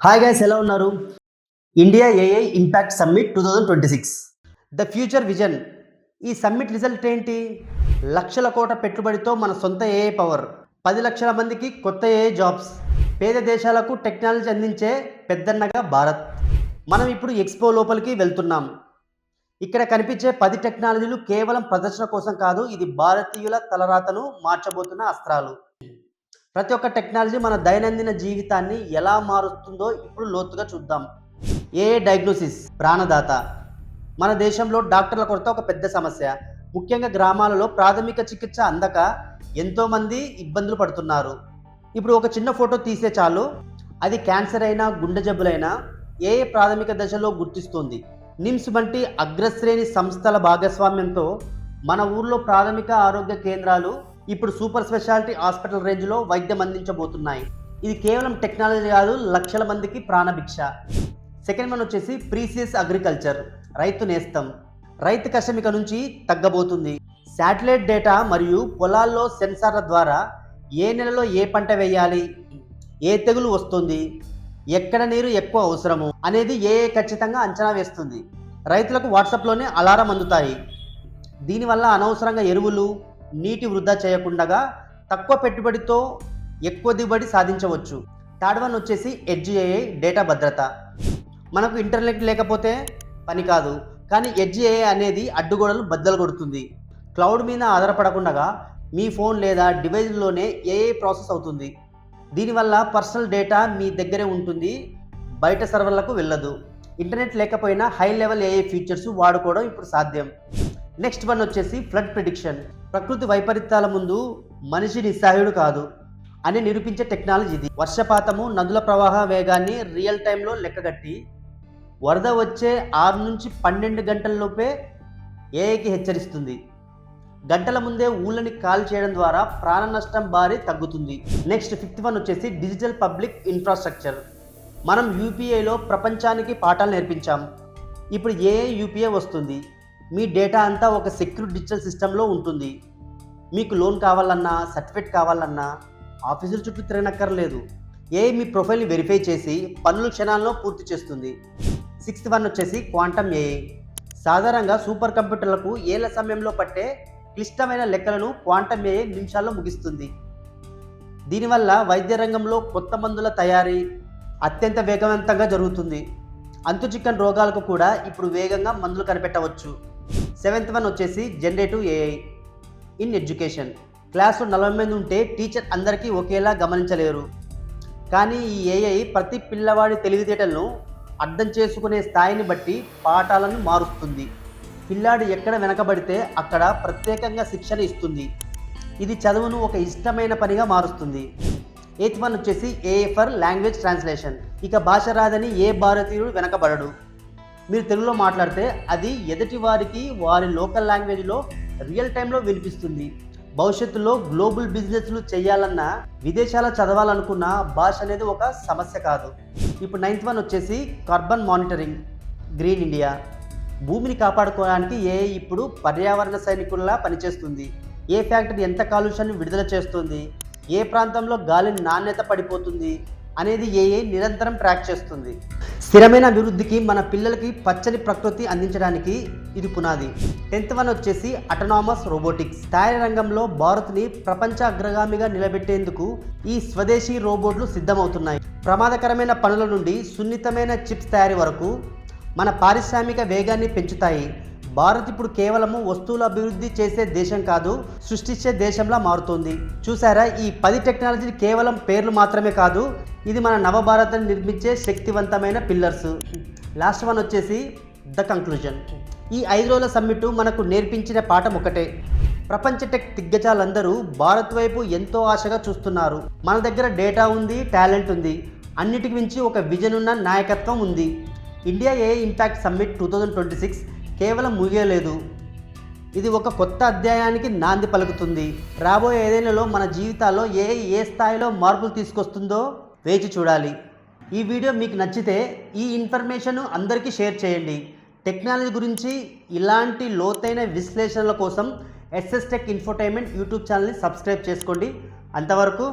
Hi guys, ఎలా ఉన్నారు? India AI impact summit 2026 the future vision. ఈ సమ్మిట్ రిజల్ట్ ఏంటి? లక్షల కోట్ల పెట్టుబడితో మన సొంత ఏఐ పవర్, 10 లక్షల మందికి కొత్త ఏఐ జాబ్స్, పేద దేశాలకు టెక్నాలజీ అందించే పెద్దన్నగా భారత్. మనం ఇప్పుడు ఎక్స్పో లోపలికి వెళ్తున్నాం. ఇక్కడ కనిపించే 10 టెక్నాలజీలు కేవలం ప్రదర్శన కోసం కాదు, ఇది భారతీయుల తలరాతను మార్చబోతున్న అస్త్రాలు. ప్రతి ఒక్క టెక్నాలజీ మన దైనందిన జీవితాన్ని ఎలా మారుస్తుందో ఇప్పుడు లోతుగా చూద్దాం. ఏఐ డయాగ్నోసిస్ ప్రాణదాత. మన దేశంలో డాక్టర్ల కొరత ఒక పెద్ద సమస్య. ముఖ్యంగా గ్రామాలలో ప్రాథమిక చికిత్స అందక ఎంతోమంది ఇబ్బందులు పడుతున్నారు. ఇప్పుడు ఒక చిన్న ఫోటో తీసే చాలు, అది క్యాన్సర్ అయినా గుండె జబ్బులైనా ఏఐ ప్రాథమిక దశలో గుర్తిస్తుంది. నిమ్స్ వంటి అగ్రశ్రేణి సంస్థల భాగస్వామ్యంతో మన ఊర్లో ప్రాథమిక ఆరోగ్య కేంద్రాలు ఇప్పుడు సూపర్ స్పెషాలిటీ హాస్పిటల్ రేంజ్లో వైద్యం అందించబోతున్నాయి. ఇది కేవలం టెక్నాలజీ కాదు, లక్షల మందికి ప్రాణభిక్ష. సెకండ్ వన్ వచ్చేసి ప్రీసియస్ అగ్రికల్చర్, రైతు నేస్తం. రైతు కష్టం ఇక నుంచి తగ్గబోతుంది. శాటిలైట్ డేటా మరియు పొలాల్లో సెన్సార్ల ద్వారా ఏ నెలలో ఏ పంట వేయాలి, ఏ తెగులు వస్తుంది, ఎక్కడ నీరు ఎక్కువ అవసరము అనేది ఏఐ ఖచ్చితంగా అంచనా వేస్తుంది. రైతులకు వాట్సాప్లోనే అలారం అందుతాయి. దీనివల్ల అనవసరంగా ఎరువులు, నీటి వృధా చేయకుండా తక్కువ పెట్టుబడితో ఎక్కువ దిగుబడి సాధించవచ్చు. థర్డ్ వన్ వచ్చేసి ఎడ్జ్ ఏఐ, డేటా భద్రత. మనకు ఇంటర్నెట్ లేకపోతే పని కాదు, కానీ ఎడ్జ్ ఏఐ అనేది అడ్డుగోడలు బద్దలు కొడుతుంది. క్లౌడ్ మీద ఆధారపడకుండా మీ ఫోన్ లేదా డివైస్లోనే ఏఐ ప్రాసెస్ అవుతుంది. దీనివల్ల పర్సనల్ డేటా మీ దగ్గరే ఉంటుంది, బయట సర్వర్లకు వెళ్ళదు. ఇంటర్నెట్ లేకపోయినా హై లెవెల్ ఏఐ ఫీచర్స్ వాడుకోవడం ఇప్పుడు సాధ్యం. నెక్స్ట్ వన్ వచ్చేసి ఫ్లడ్ ప్రిడిక్షన్. ప్రకృతి వైపరీత్యాల ముందు మనిషి నిస్సహాయుడు కాదు అని నిరూపించే టెక్నాలజీ ఇది. వర్షపాతము, నదుల ప్రవాహ వేగాన్ని రియల్ టైంలో లెక్కగట్టి వరద వచ్చే 6 నుంచి 12 గంటల్లోపే ఏఐకి హెచ్చరిస్తుంది. గంటల ముందే ఊళ్ళని కాల్ చేయడం ద్వారా ప్రాణ నష్టం భారీ తగ్గుతుంది. నెక్స్ట్ ఫిఫ్త్ వన్ వచ్చేసి డిజిటల్ పబ్లిక్ ఇన్ఫ్రాస్ట్రక్చర్. మనం యూపీఐలో ప్రపంచానికి పాఠాలు నేర్పించాం. ఇప్పుడు ఏఐ యూపీఐ వస్తుంది. మీ డేటా అంతా ఒక సెక్యూర్ డిజిటల్ సిస్టంలో ఉంటుంది. మీకు లోన్ కావాలన్నా, సర్టిఫికేట్ కావాలన్నా ఆఫీసుల చుట్టూ తిరగనక్కర్లేదు. ఏఐ మీ ప్రొఫైల్ని వెరిఫై చేసి పనులు క్షణాల్లో పూర్తి చేస్తుంది. సిక్స్త్ వన్ వచ్చేసి క్వాంటమ్ ఏఐ. సాధారణంగా సూపర్ కంప్యూటర్లకు ఏళ్ల సమయంలో పట్టే క్లిష్టమైన లెక్కలను క్వాంటమ్ ఏఐ నిమిషాల్లో ముగిస్తుంది. దీనివల్ల వైద్య రంగంలో కొత్త మందుల తయారీ అత్యంత వేగవంతంగా జరుగుతుంది. అంతుచిక్కని రోగాలకు కూడా ఇప్పుడు వేగంగా మందులు కనిపెట్టవచ్చు. సెవెంత్ వన్ వచ్చేసి జనరేటివ్ ఏఐ ఇన్ ఎడ్యుకేషన్. క్లాసులో 40 మంది ఉంటే టీచర్ అందరికీ ఒకేలా గమనించలేరు, కానీ ఈ ఏఐ ప్రతి పిల్లవాడి తెలివితేటలను అర్థం చేసుకునే స్థాయిని బట్టి పాఠాలను మారుస్తుంది. పిల్లాడు ఎక్కడ వెనకబడితే అక్కడ ప్రత్యేకంగా శిక్షణ ఇస్తుంది. ఇది చదువును ఒక ఇష్టమైన పనిగా మారుస్తుంది. ఎయిత్ వన్ వచ్చేసి ఏఐ ఫర్ లాంగ్వేజ్ ట్రాన్స్లేషన్. ఇక భాష రాదని ఏ భారతీయుడు వెనకబడడు. మీరు తెలుగులో మాట్లాడితే అది ఎదుటి వారికి వారి లోకల్ లాంగ్వేజ్లో రియల్ టైంలో వినిపిస్తుంది. భవిష్యత్తులో గ్లోబల్ బిజినెస్లు చేయాలన్నా, విదేశాల చదవాలనుకున్న భాష అనేది ఒక సమస్య కాదు. ఇప్పుడు నైన్త్ వన్ వచ్చేసి కార్బన్ మానిటరింగ్, గ్రీన్ ఇండియా. భూమిని కాపాడుకోవడానికి ఏఐ ఇప్పుడు పర్యావరణ సైనికుల్లా పనిచేస్తుంది. ఏ ఫ్యాక్టరీ ఎంత కాలుష్యాన్ని విడుదల చేస్తుంది, ఏ ప్రాంతంలో గాలి నాణ్యత పడిపోతుంది అనేది ఏఐ నిరంతరం ట్రాక్ చేస్తుంది. స్థిరమైన అభివృద్ధికి, మన పిల్లలకి పచ్చని ప్రకృతి అందించడానికి ఇది పునాది. 10th వన్ వచ్చేసి అటోనామస్ రోబోటిక్స్. తయారీ రంగంలో భారత్ని ప్రపంచ అగ్రగామిగా నిలబెట్టేందుకు ఈ స్వదేశీ రోబోట్లు సిద్ధమవుతున్నాయి. ప్రమాదకరమైన పనుల నుండి సున్నితమైన చిప్స్ తయారీ వరకు మన పారిశ్రామిక వేగాన్ని పెంచుతాయి. భారత్ ఇప్పుడు కేవలము వస్తువుల అభివృద్ధి చేసే దేశం కాదు, సృష్టించే దేశంలా మారుతోంది. చూసారా, ఈ 10 టెక్నాలజీ కేవలం పేర్లు మాత్రమే కాదు, ఇది మన నవభారతాన్ని నిర్మించే శక్తివంతమైన పిల్లర్స్. లాస్ట్ వన్ వచ్చేసి ద కంక్లూజన్. ఈ 5 రోజుల సమ్మిట్ మనకు నేర్పించిన పాఠం ఒకటే: ప్రపంచ టెక్ దిగ్గజాలందరూ భారత్ వైపు ఎంతో ఆశగా చూస్తున్నారు. మన దగ్గర డేటా ఉంది, టాలెంట్ ఉంది, అన్నిటికి మించి ఒక విజన్ ఉన్న నాయకత్వం ఉంది. ఇండియా ఏఐ ఇంపాక్ట్ సమ్మిట్ 2026 కేవలం ముగియలేదు, ఇది ఒక కొత్త అధ్యాయానికి నాంది పలుకుతుంది. రాబోయే ఏదేళ్లలో మన జీవితాల్లో ఏఐ ఏ స్థాయిలో మార్పులు తీసుకొస్తుందో వేచి చూడాలి. ఈ వీడియో మీకు నచ్చితే ఈ ఇన్ఫర్మేషన్ అందరికీ షేర్ చేయండి. టెక్నాలజీ గురించి ఇలాంటి లోతైన విశ్లేషణల కోసం ఎస్ఎస్ టెక్ ఇన్ఫోటైన్మెంట్ యూట్యూబ్ ఛానల్ని సబ్స్క్రైబ్ చేసుకోండి. అంతవరకు